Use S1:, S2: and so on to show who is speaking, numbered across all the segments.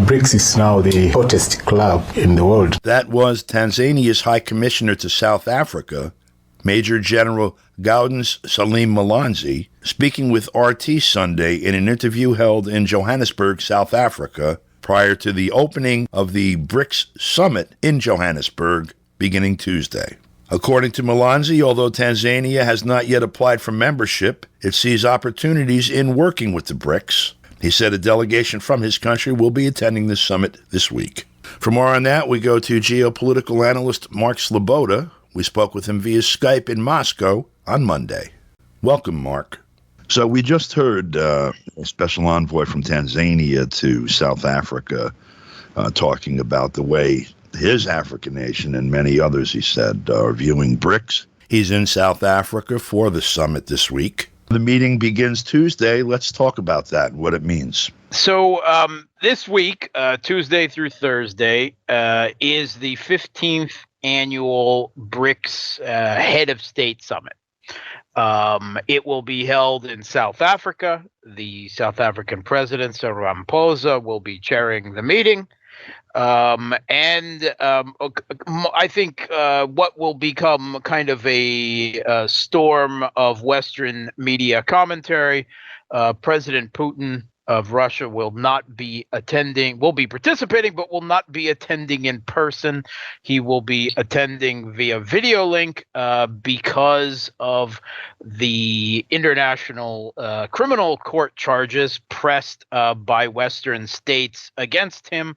S1: BRICS is now the hottest club in the world.
S2: That was Tanzania's High Commissioner to South Africa, Major General Gaudence Salim Malanzi, speaking with RT Sunday in an interview held in Johannesburg, South Africa, prior to the opening of the BRICS Summit in Johannesburg beginning Tuesday. According to Malanzi, although Tanzania has not yet applied for membership, it sees opportunities in working with the BRICS. He said a delegation from his country will be attending the summit this week. For more on that, we go to geopolitical analyst Mark Sleboda. We spoke with him via Skype in Moscow on Monday. Welcome, Mark. So we just heard a special envoy from Tanzania to South Africa talking about the way his African nation and many others, he said, are viewing BRICS. He's in South Africa for the summit this week. The meeting begins Tuesday. Let's talk about that and what it means.
S3: So this week, Tuesday through Thursday, is the 15th annual BRICS Head of State Summit. It will be held in South Africa. The South African President, Cyril Ramaphosa, will be chairing the meeting. I think what will become kind of a storm of Western media commentary, President Putin of Russia will be participating, but will not be attending in person. He will be attending via video link because of the international criminal court charges pressed by Western states against him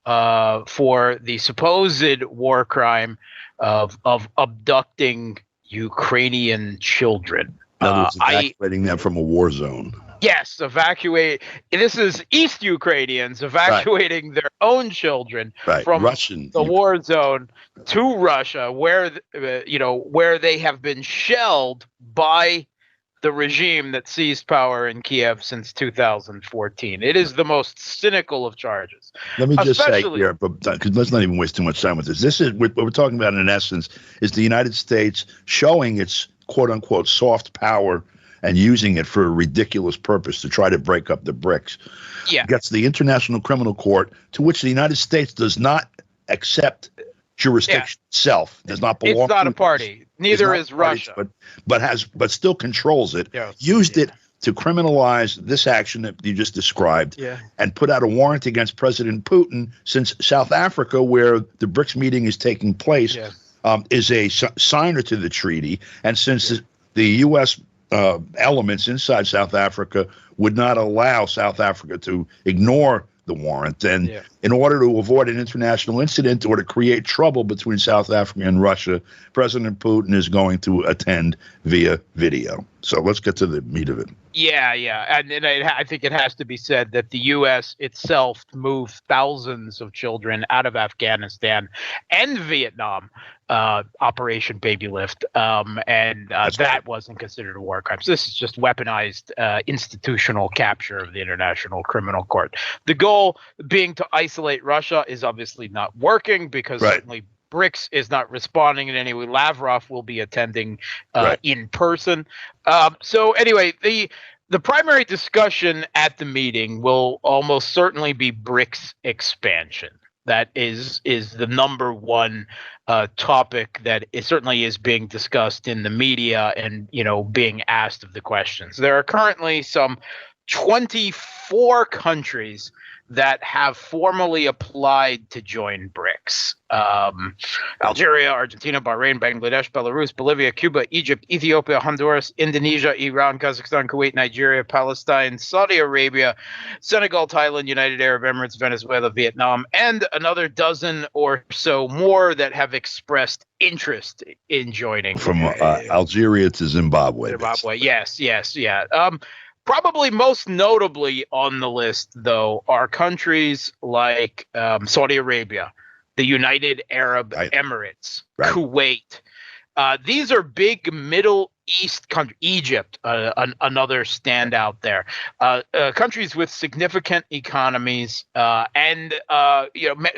S3: for the supposed war crime of abducting Ukrainian children.
S2: Evacuating them from a war zone.
S3: Yes, this is East Ukrainians evacuating their own children from the war zone to Russia, where they have been shelled by the regime that seized power in Kiev since 2014. It is the most cynical of charges.
S2: Let me just say here, but let's not even waste too much time with this. This is what we're talking about in essence is the United States showing its quote unquote soft power and using it for a ridiculous purpose to try to break up the BRICS.
S3: Yeah.
S2: Gets the International Criminal Court, to which the United States does not accept jurisdiction itself, does not belong.
S3: It's not a party. Neither is Russia.
S2: But still controls it.
S3: Yes.
S2: Used it to criminalize this action that you just described, and put out a warrant against President Putin, since South Africa, where the BRICS meeting is taking place, is a signer to the treaty, and since the U.S. Elements inside South Africa would not allow South Africa to ignore the warrant, then in order to avoid an international incident or to create trouble between South Africa and Russia, President Putin is going to attend via video. So let's get to the meat of it.
S3: Yeah. And I think it has to be said that the U.S. itself moved thousands of children out of Afghanistan and Vietnam, Operation Baby Lift, and that wasn't considered a war crime. So this is just weaponized institutional capture of the International Criminal Court. The goal being to isolate Russia is obviously not working because certainly BRICS is not responding in any way. Lavrov will be attending in person. So anyway, the primary discussion at the meeting will almost certainly be BRICS expansion. That is the number one topic that certainly is being discussed in the media and, being asked of the questions. There are currently some 24 countries that have formally applied to join BRICS. Algeria, Argentina, Bahrain, Bangladesh, Belarus, Bolivia, Cuba, Egypt, Ethiopia, Honduras, Indonesia, Iran, Kazakhstan, Kuwait, Nigeria, Palestine, Saudi Arabia, Senegal, Thailand, United Arab Emirates, Venezuela, Vietnam, and another dozen or so more that have expressed interest in joining.
S2: From Algeria to Zimbabwe.
S3: Yes. Probably most notably on the list, though, are countries like Saudi Arabia, the United Arab Emirates, Kuwait. These are big Middle East countries. Egypt, another standout there. Countries with significant economies, and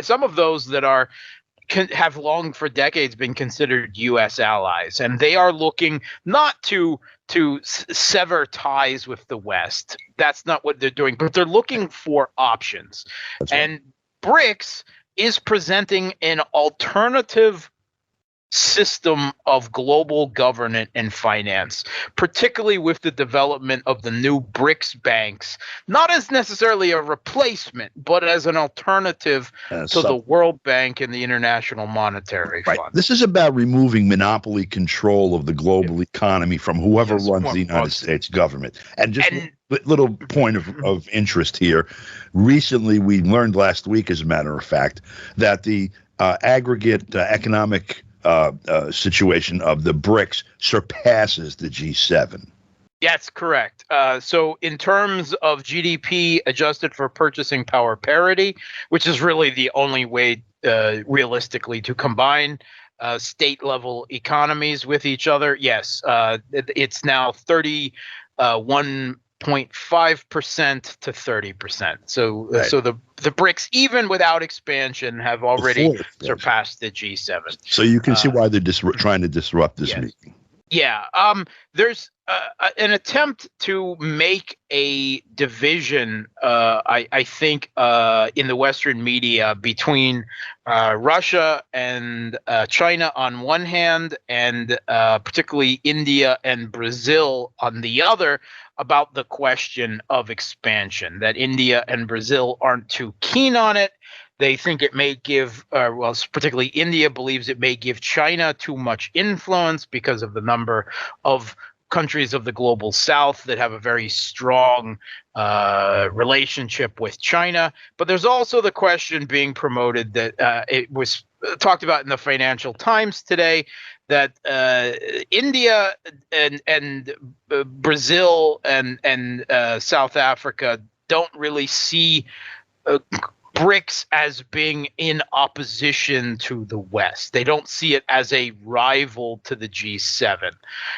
S3: some of those that have long for decades been considered U.S. allies, and they are looking not to to sever ties with the West. That's not what they're doing, but they're looking for options.
S2: That's right.
S3: And BRICS is presenting an alternative system of global governance and finance, particularly with the development of the new BRICS banks, not as necessarily a replacement, but as an alternative to the World Bank and the International Monetary Fund.
S2: This is about removing monopoly control of the global economy from whoever runs the United States government. And just a little point of interest here. Recently, we learned last week, as a matter of fact, that the aggregate economic situation of the BRICS surpasses the G7.
S3: That's correct. So in terms of GDP adjusted for purchasing power parity, which is really the only way realistically to combine state-level economies with each other, yes, it's now 31.5% to 30%. So so the BRICS, even without expansion, have already surpassed the G7.
S2: So you can see why they're trying to disrupt this meeting.
S3: Yeah. There's an attempt to make a division, I think, in the Western media between Russia and China on one hand, and particularly India and Brazil on the other, about the question of expansion, that India and Brazil aren't too keen on it. They think it may give, particularly India believes it may give China too much influence because of the number of countries of the global south that have a very strong relationship with China. But there's also the question being promoted that it was talked about in the Financial Times today, that India and Brazil and South Africa don't really see BRICS as being in opposition to the West. They don't see it as a rival to the G7,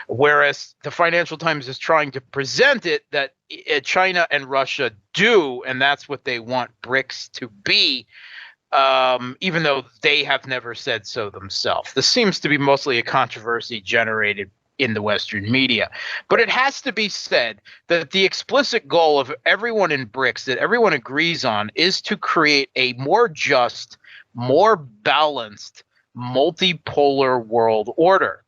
S3: whereas the Financial Times is trying to present it that China and Russia do, and that's what they want BRICS to be, even though they have never said so themselves. This seems to be mostly a controversy generated in the Western media. But it has to be said that the explicit goal of everyone in BRICS, that everyone agrees on, is to create a more just, more balanced, multipolar world order.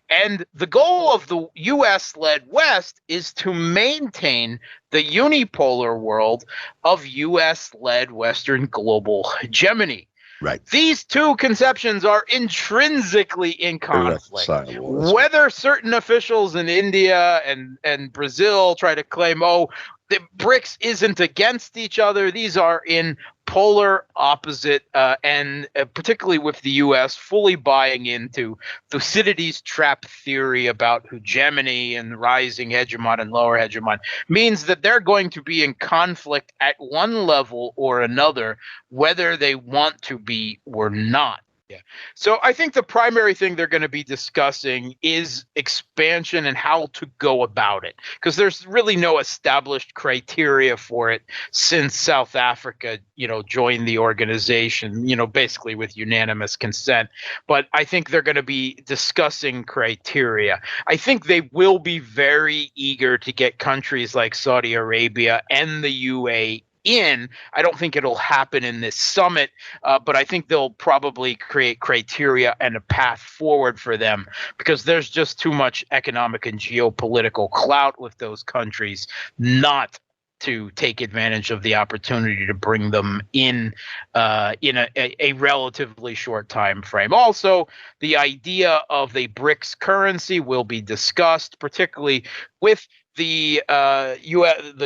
S3: And the goal of the U.S.-led West is to maintain the unipolar world of U.S.-led Western global hegemony.
S2: Right.
S3: These two conceptions are intrinsically in conflict. Whether certain officials in India and Brazil try to claim, the BRICS isn't against each other, these are in polar opposite, and particularly with the U.S. fully buying into Thucydides' trap theory about hegemony and rising hegemon and lower hegemon, means that they're going to be in conflict at one level or another, whether they want to be or not. Yeah. So I think the primary thing they're going to be discussing is expansion and how to go about it, because there's really no established criteria for it since South Africa, joined the organization, basically with unanimous consent. But I think they're going to be discussing criteria. I think they will be very eager to get countries like Saudi Arabia and the UAE in. I don't think it'll happen in this summit, but I think they'll probably create criteria and a path forward for them, because there's just too much economic and geopolitical clout with those countries not to take advantage of the opportunity to bring them in a relatively short time frame. Also, the idea of the BRICS currency will be discussed, particularly with the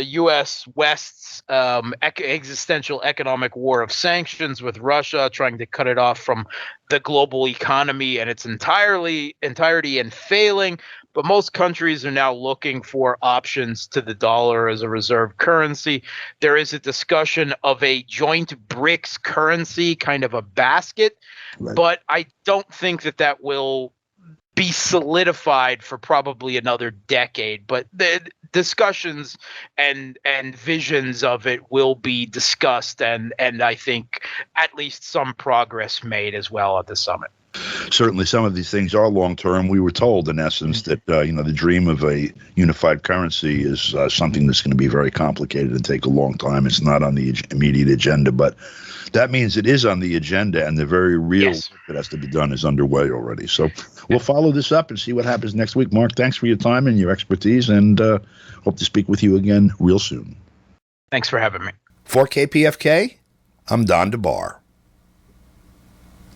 S3: U.S. West's existential economic war of sanctions with Russia, trying to cut it off from the global economy and its entirety and failing. But most countries are now looking for options to the dollar as a reserve currency. There is a discussion of a joint BRICS currency, kind of a basket, but I don't think that will be solidified for probably another decade. But the discussions and visions of it will be discussed, and I think at least some progress made as well at the summit.
S2: certainly some of these things are long term. We were told, in essence, that the dream of a unified currency is something that's going to be very complicated and take a long time. It's not on the immediate agenda, but that means it is on the agenda, and the very real work that has to be done is underway already. So we'll follow this up and see what happens next week. Mark, thanks for your time and your expertise, and hope to speak with you again real soon.
S3: Thanks for having me.
S2: For KPFK, I'm Don DeBar.